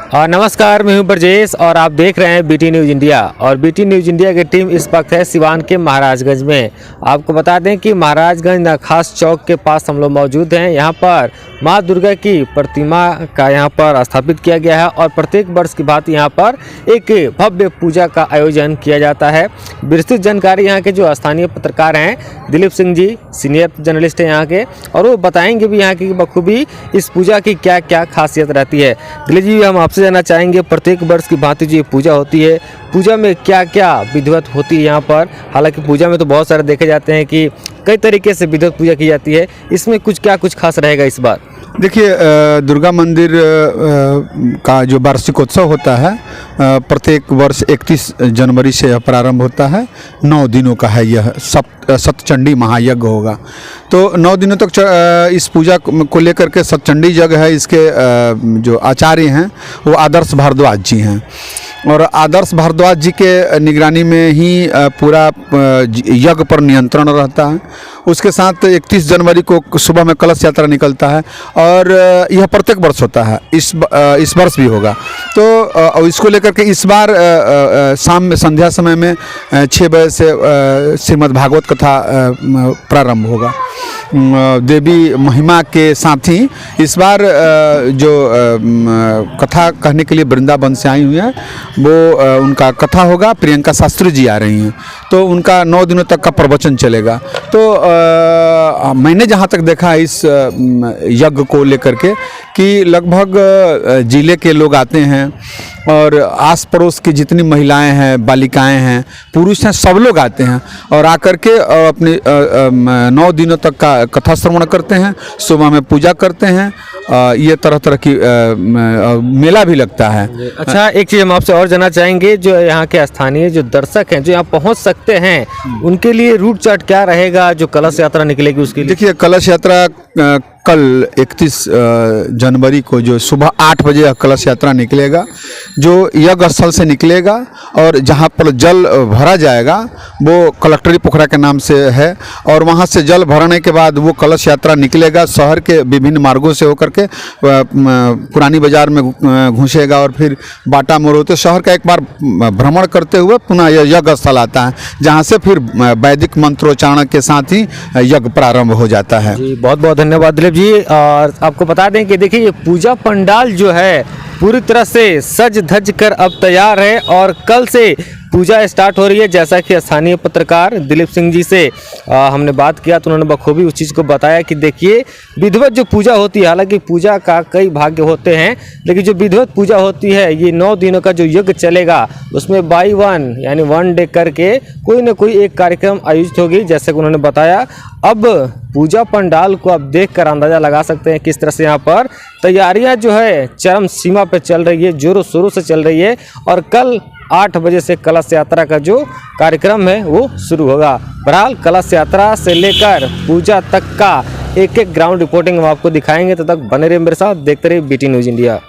नमस्कार, मैं हूं ब्रजेश और आप देख रहे हैं बीटी न्यूज़ इंडिया। और बीटी न्यूज़ इंडिया की टीम इस वक्त है सिवान के महाराजगंज में। आपको बता दें कि महाराजगंज नखास चौक के पास हम लोग मौजूद हैं। यहां पर मां दुर्गा की प्रतिमा का यहां पर स्थापित किया गया है और प्रत्येक वर्ष की भांति यहां पर एक भव्य पूजा का आयोजन किया जाता है। विस्तृत जानकारी यहाँ के जो स्थानीय पत्रकार हैं दिलीप सिंह जी, सीनियर जर्नलिस्ट हैं यहाँ के, और वो बताएंगे भी यहाँ की बखूबी इस पूजा की क्या क्या खासियत रहती है। दिलीप जी, हम आपसे जानना चाहेंगे, प्रत्येक वर्ष की भांति जो पूजा होती है, पूजा में क्या क्या विधिवत होती है यहाँ पर? हालांकि पूजा में तो बहुत सारे देखे जाते हैं कि कई तरीके से विधिवत पूजा की जाती है, इसमें कुछ खास रहेगा इस बार? देखिए, दुर्गा मंदिर का जो वार्षिकोत्सव होता है प्रत्येक वर्ष 31 जनवरी से यह प्रारंभ होता है। 9 दिनों का है यह सतचंडी महायज्ञ होगा। तो 9 दिनों तक इस पूजा को लेकर के सतचंडी यज्ञ है। इसके जो आचार्य हैं वो आदर्श भारद्वाज जी हैं और आदर्श भारद्वाज जी के निगरानी में ही पूरा यज्ञ पर नियंत्रण रहता है। उसके साथ 31 जनवरी को सुबह में कलश यात्रा निकलता है और यह प्रत्येक वर्ष होता है। इस वर्ष भी होगा। तो इसको लेकर के इस बार शाम में संध्या समय में 6 बजे से श्रीमद् भागवत कथा प्रारंभ होगा। देवी महिमा के साथ ही इस बार जो कथा कहने के लिए वृंदावन से आई हुई है वो उनका कथा होगा। प्रियंका शास्त्री जी आ रही हैं, तो उनका 9 दिनों तक का प्रवचन चलेगा। तो मैंने जहाँ तक देखा इस यज्ञ को लेकर के कि लगभग जिले के लोग आते हैं और आस पड़ोस की जितनी महिलाएं हैं, बालिकाएं हैं, पुरुष हैं, सब लोग आते हैं और आकर के अपने 9 दिनों तक का कथा श्रवण करते हैं। सुबह में पूजा करते हैं। ये तरह तरह की मेला भी लगता है। अच्छा, एक चीज़ हम आपसे और जानना चाहेंगे, जो यहाँ के स्थानीय जो दर्शक हैं जो यहाँ पहुँच सकते हैं, उनके लिए रूट चार्ट क्या रहेगा जो कलश यात्रा निकलेगी उसके लिए? देखिए, कलश यात्रा कल 31 जनवरी को जो सुबह 8 बजे कलश यात्रा निकलेगा, जो यज्ञ स्थल से निकलेगा और जहाँ पर जल भरा जाएगा वो कलेक्टरी पोखरा के नाम से है। और वहाँ से जल भरने के बाद वो कलश यात्रा निकलेगा, शहर के विभिन्न मार्गों से होकर के पुरानी बाजार में घुसेगा और फिर बाटा मोड़ होते शहर का एक बार भ्रमण करते हुए पुनः यज्ञ स्थल आता है, जहाँ से फिर वैदिक मंत्रोच्चारण के साथ ही यज्ञ प्रारंभ हो जाता है। जी, बहुत बहुत धन्यवाद दिलीप जी। और आपको बता दें कि देखिए, ये पूजा पंडाल जो है पूरी तरह से सज धज कर अब तैयार है और कल से पूजा स्टार्ट हो रही है। जैसा कि स्थानीय पत्रकार दिलीप सिंह जी से हमने बात किया तो उन्होंने बखूबी उस चीज़ को बताया कि देखिए, विधिवत जो पूजा होती है, हालांकि पूजा का कई भाग्य होते हैं, लेकिन जो विधिवत पूजा होती है, ये 9 दिनों का जो यज्ञ चलेगा उसमें बाई वन यानी 1 डे करके कोई ना कोई एक कार्यक्रम आयोजित होगी। जैसे कि उन्होंने बताया, अब पूजा पंडाल को आप देख कर अंदाज़ा लगा सकते हैं किस तरह से यहाँ पर तैयारियाँ जो है चरम सीमा पर चल रही है, जोरों शोरों से चल रही है। और कल 8 बजे से कलश यात्रा का जो कार्यक्रम है वो शुरू होगा। बहरहाल कलश यात्रा से लेकर पूजा तक का एक एक ग्राउंड रिपोर्टिंग हम आपको दिखाएंगे। तब तक बने रहिए मेरे साथ, देखते रहिए बीटी न्यूज़ इंडिया।